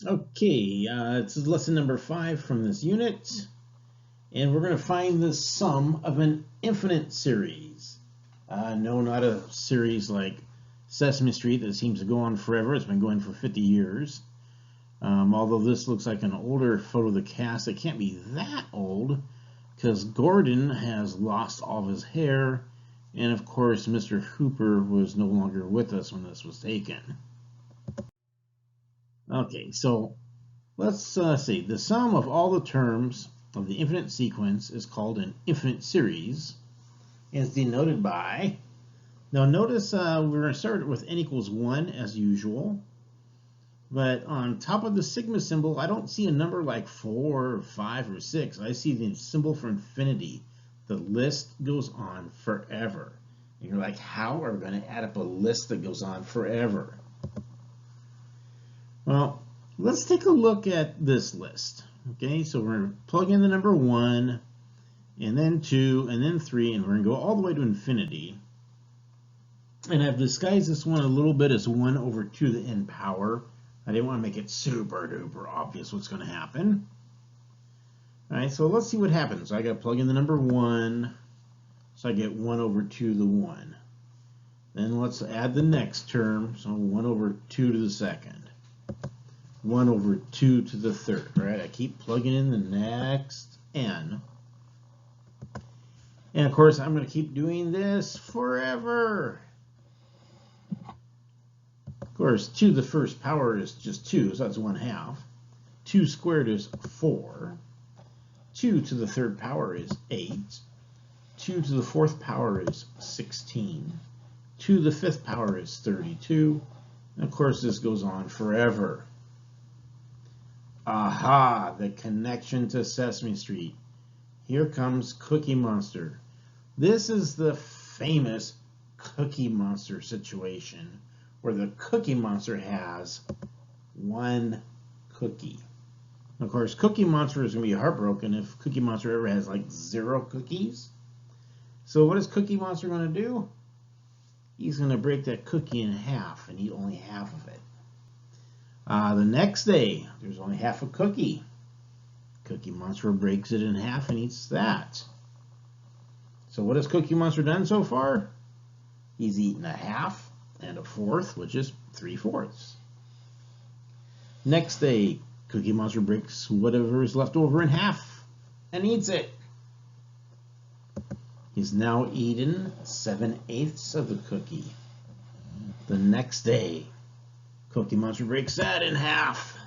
Okay, it's lesson number 5 from this unit, and we're going to find the sum of an infinite series. No, not a series like Sesame Street that seems to go on forever. It's been going for 50 years. Although this looks like an older photo of the cast, it can't be that old because Gordon has lost all of his hair, and of course, Mr. Hooper was no longer with us when this was taken. Okay, so let's see. The sum of all the terms of the infinite sequence is called an infinite series, and it's denoted by. Now notice we're going to start with n equals 1 as usual, but on top of the sigma symbol, I don't see a number like 4 or 5 or 6. I see the symbol for infinity. The list goes on forever. And you're like, how are we going to add up a list that goes on forever? Well, let's take a look at this list. Okay, so we're going to plug in the number 1, and then 2, and then 3, and we're going to go all the way to infinity. And I've disguised this one a little bit as 1 over 2 to the n power. I didn't want to make it super duper obvious what's going to happen. All right, so let's see what happens. I got to plug in the number 1, so I get 1 over 2 to the 1. Then let's add the next term, so 1 over 2 to the second. 1 over 2 to the third, right? I keep plugging in the next n. And of course, I'm going to keep doing this forever. Of course, 2 to the first power is just 2, so that's 1/2. 2 squared is 4. 2 to the third power is 8. 2 to the fourth power is 16. 2 to the fifth power is 32. And of course, this goes on forever. Aha, the connection to Sesame Street. Here comes Cookie Monster. This is the famous Cookie Monster situation where the Cookie Monster has 1 cookie. Of course, Cookie Monster is going to be heartbroken if Cookie Monster ever has like 0 cookies. So what is Cookie Monster going to do? He's going to break that cookie in half and eat only half of it. The next day, there's only half a cookie. Cookie Monster breaks it in half and eats that. So what has Cookie Monster done so far? He's eaten a half and a fourth, which is 3/4. Next day, Cookie Monster breaks whatever is left over in half and eats it. He's now eaten 7/8 of the cookie. The next day, Cookie Monster breaks that in half.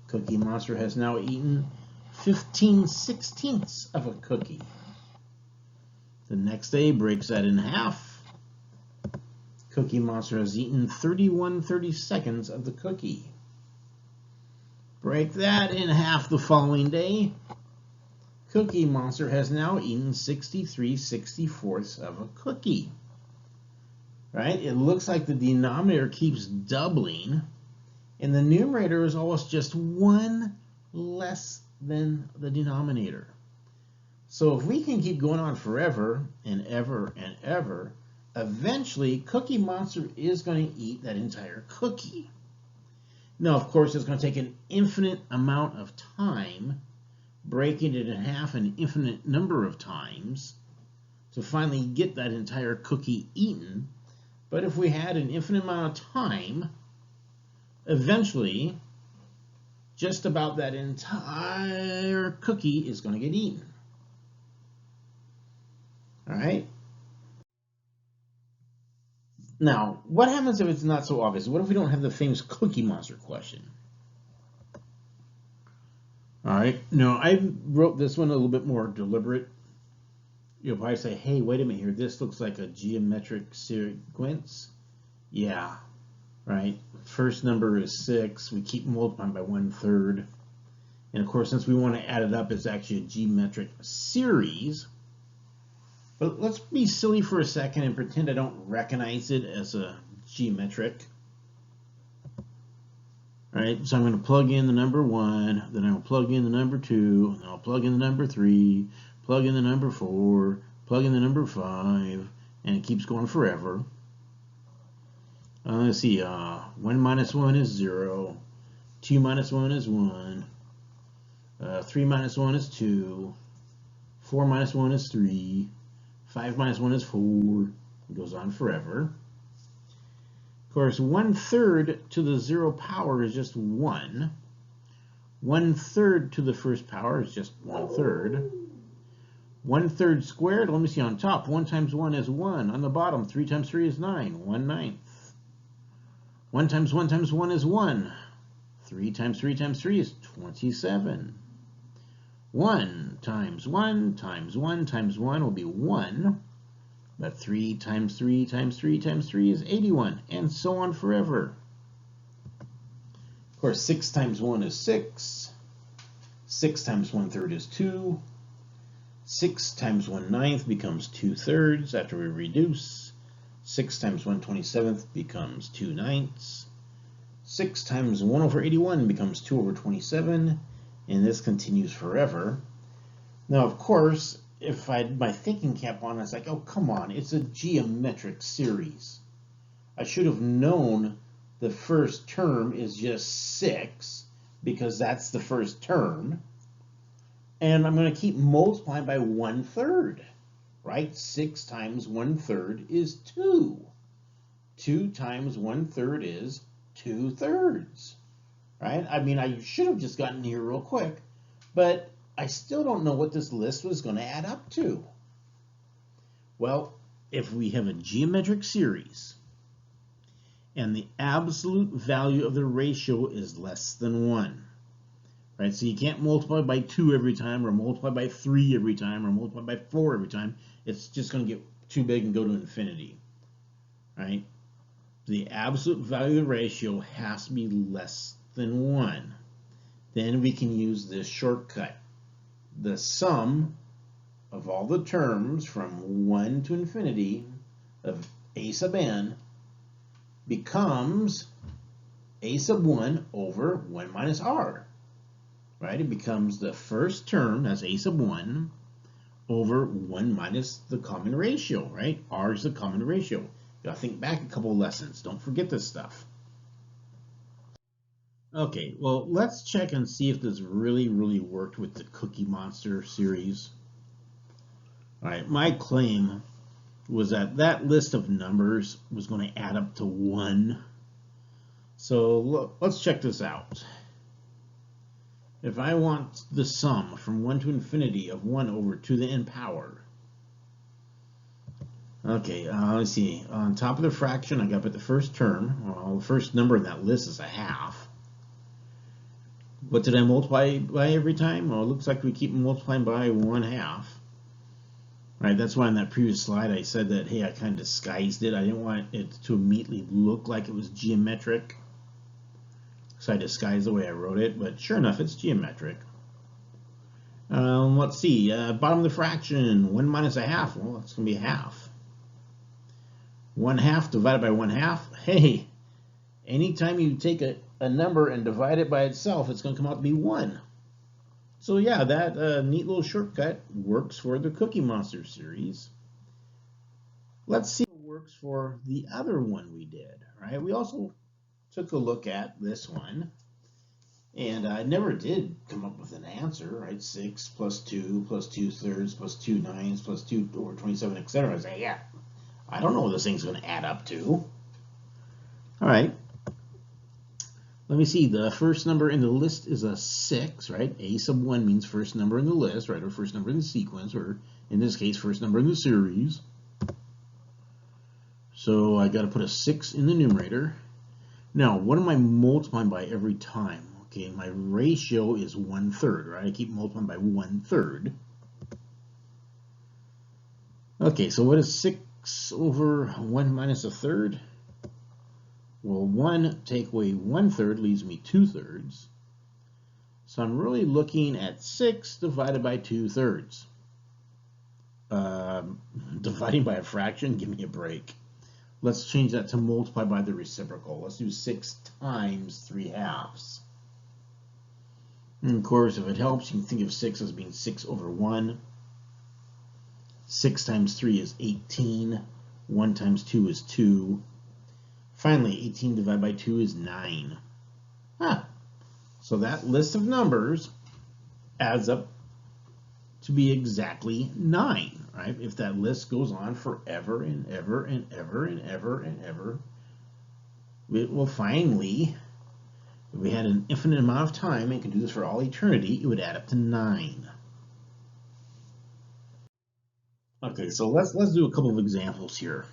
Cookie Monster has now eaten 15/16 of a cookie. The next day breaks that in half. Cookie Monster has eaten 31/32 of the cookie. Break that in half the following day. Cookie Monster has now eaten 63/64 of a cookie. Right? It looks like the denominator keeps doubling, and the numerator is always just 1 less than the denominator. So if we can keep going on forever and ever and ever, eventually Cookie Monster is going to eat that entire cookie. Now, of course, it's going to take an infinite amount of time, breaking it in half an infinite number of times, to finally get that entire cookie eaten. But if we had an infinite amount of time, eventually, just about that entire cookie is going to get eaten. All right? Now, what happens if it's not so obvious? What if we don't have the famous Cookie Monster question? All right. Now, I wrote this one a little bit more deliberate. You'll probably say, hey, wait a minute here. This looks like a geometric sequence. Yeah, right. First number is 6. We keep multiplying by 1/3. And of course, since we want to add it up, it's actually a geometric series. But let's be silly for a second and pretend I don't recognize it as a geometric. All right, so I'm going to plug in the number 1, then I'll plug in the number 2, then I'll plug in the number 3, plug in the number 4, plug in the number 5, and it keeps going forever. Let's see, 1 minus 1 is 0, 2 minus 1 is 1. 3 minus 1 is 2. 4 minus 1 is 3. 5 minus 1 is 4. It goes on forever. Of course, 1/3 to the 0 power is just 1. 1/3 to the first power is just 1/3. 1/3 squared, let me see on top. 1 times 1 is 1. On the bottom, 3 times 3 is 9. 1/9. 1 times 1 times 1 is 1. 3 times 3 times 3 is 27. 1 times 1 times 1 times 1 will be 1. But 3 times 3 times 3 times 3 is 81, and so on forever. Of course, 6 times 1 is 6. 6 times 1/3 is 2. 6 times 1/9 becomes 2/3 after we reduce. 6 times 1/27 becomes 2/9. 6 times 1/81 becomes 2/27, and this continues forever. Now, of course, if I had my thinking cap on, it's like, oh, come on, it's a geometric series. I should have known the first term is just 6, because that's the first term. And I'm going to keep multiplying by 1/3, right? 6 times 1/3 is 2. 2 times 1/3 is 2/3, right? I mean, I should have just gotten here real quick, but I still don't know what this list was going to add up to. Well, if we have a geometric series and the absolute value of the ratio is less than 1, right? So you can't multiply by 2 every time, or multiply by 3 every time, or multiply by 4 every time. It's just going to get too big and go to infinity, right? The absolute value of the ratio has to be less than 1. Then we can use this shortcut. The sum of all the terms from 1 to infinity of a sub n becomes a sub 1 over 1 minus r, right? It becomes the first term as a sub 1 over 1 minus the common ratio, right? R is the common ratio. You gotta think back a couple of lessons. Don't forget this stuff. Okay, well, let's check and see if this really worked with the Cookie Monster series. All right, my claim was that that list of numbers was going to add up to 1. So look, let's check this out. If I want the sum from 1 to infinity of 1 over 2 to the n power. Okay, let's see. On top of the fraction, I got to put the first term. Well, the first number in that list is a half. What did I multiply by every time? Well, it looks like we keep multiplying by 1/2. Right, that's why in that previous slide I said that, hey, I kind of disguised it. I didn't want it to immediately look like it was geometric. So I disguised the way I wrote it, but sure enough, it's geometric. Let's see, bottom of the fraction, 1 minus a half. Well, it's going to be a half. 1/2 divided by 1/2. Hey, anytime you take a number and divide it by itself, it's going to come out to be 1. So yeah, that neat little shortcut works for the Cookie Monster series. Let's see what works for the other one we did, right? We also took a look at this one, and I never did come up with an answer, right? 6 plus 2 plus 2/3 plus 2/9 plus 2/27, etc. I say, yeah, I don't know what this thing's going to add up to. All right. Let me see, the first number in the list is a 6, right? A sub 1 means first number in the list, right? Or first number in the sequence, or in this case, first number in the series. So I got to put a 6 in the numerator. Now, what am I multiplying by every time? Okay, my ratio is 1/3, right? I keep multiplying by 1/3. Okay, so what is 6 over 1 minus a third? Well, 1 take away 1/3 leaves me 2/3. So I'm really looking at 6 divided by 2/3. Dividing by a fraction, give me a break. Let's change that to multiply by the reciprocal. Let's do 6 times 3/2. And of course, if it helps, you can think of 6 as being 6 over 1. 6 times 3 is 18. 1 times 2 is 2. Finally, 18 divided by 2 is 9. So that list of numbers adds up to be exactly 9, right? If that list goes on forever and ever and ever and ever and ever, it will finally, if we had an infinite amount of time and could do this for all eternity, it would add up to 9. Okay, so let's do a couple of examples here.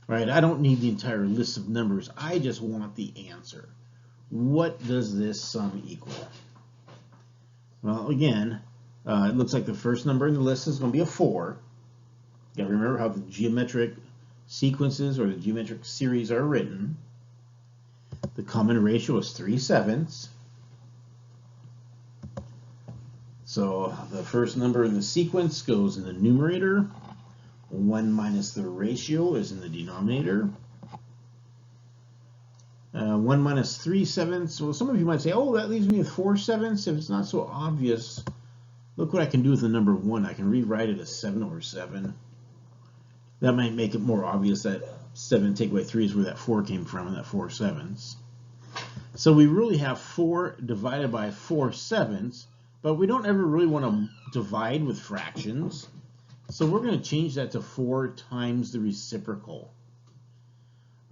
Right, I don't need the entire list of numbers. I just want the answer. What does this sum equal? Well, again, it looks like the first number in the list is going to be a 4. You got to remember how the geometric sequences or the geometric series are written. The common ratio is 3/7. So the first number in the sequence goes in the numerator. 1 minus the ratio is in the denominator. 1 minus 3/7. Well, some of you might say, oh, that leaves me with 4/7. If it's not so obvious, look what I can do with the number 1. I can rewrite it as 7 over 7. That might make it more obvious that 7 take away 3 is where that 4 came from, and that 4/7. So we really have 4 divided by 4/7, but we don't ever really want to divide with fractions. So we're going to change that to 4 times the reciprocal.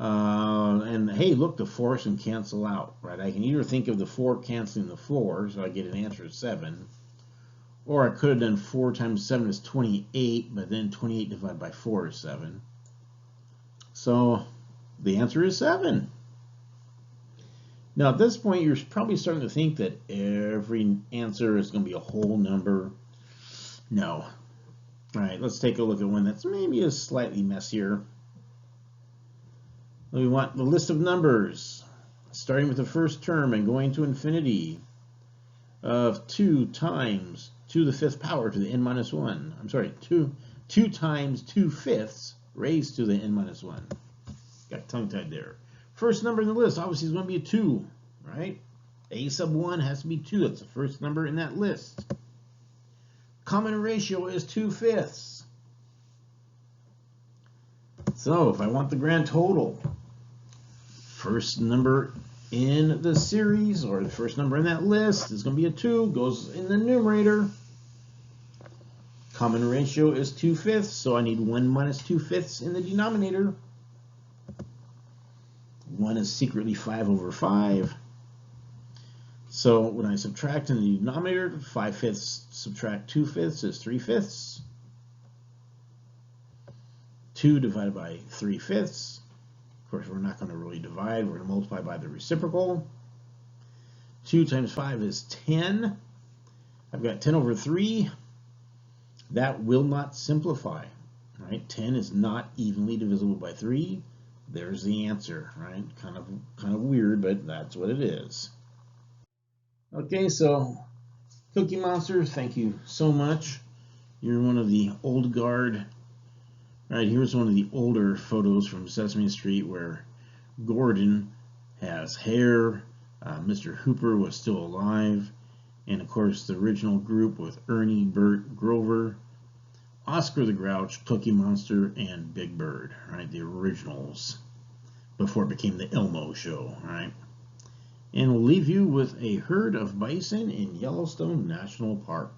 And hey, look, the 4's can cancel out, right? I can either think of the 4 canceling the 4, so I get an answer of 7. Or I could have done 4 times 7 is 28, but then 28 divided by 4 is 7. So the answer is 7. Now at this point, you're probably starting to think that every answer is going to be a whole number. No. All right, let's take a look at one that's maybe a slightly messier. We want the list of numbers, starting with the first term and going to infinity, of 2 times 2 to the 5th power to the n minus 1. I'm sorry, 2 times 2/5 raised to the n minus 1. Got tongue-tied there. First number in the list, obviously, is going to be a 2, right? A sub 1 has to be 2. That's the first number in that list. Common ratio is 2/5. So if I want the grand total, first number in the series, or the first number in that list, is going to be a 2, goes in the numerator. Common ratio is 2/5, so I need 1 minus 2/5 in the denominator. 1 is secretly 5 over 5. So when I subtract in the denominator, 5/5 subtract 2/5 is 3/5. 2 divided by 3/5. Of course, we're not going to really divide. We're going to multiply by the reciprocal. 2 times 5 is 10. I've got 10 over 3. That will not simplify. Right? 10 is not evenly divisible by 3. There's the answer. Right? Kind of weird, but that's what it is. Okay, so Cookie Monster, thank you so much. You're one of the old guard. Right, here's one of the older photos from Sesame Street where Gordon has hair, Mr. Hooper was still alive, and of course the original group with Ernie, Bert, Grover, Oscar the Grouch, Cookie Monster, and Big Bird, right, the originals, before it became the Elmo Show, right? And we'll leave you with a herd of bison in Yellowstone National Park.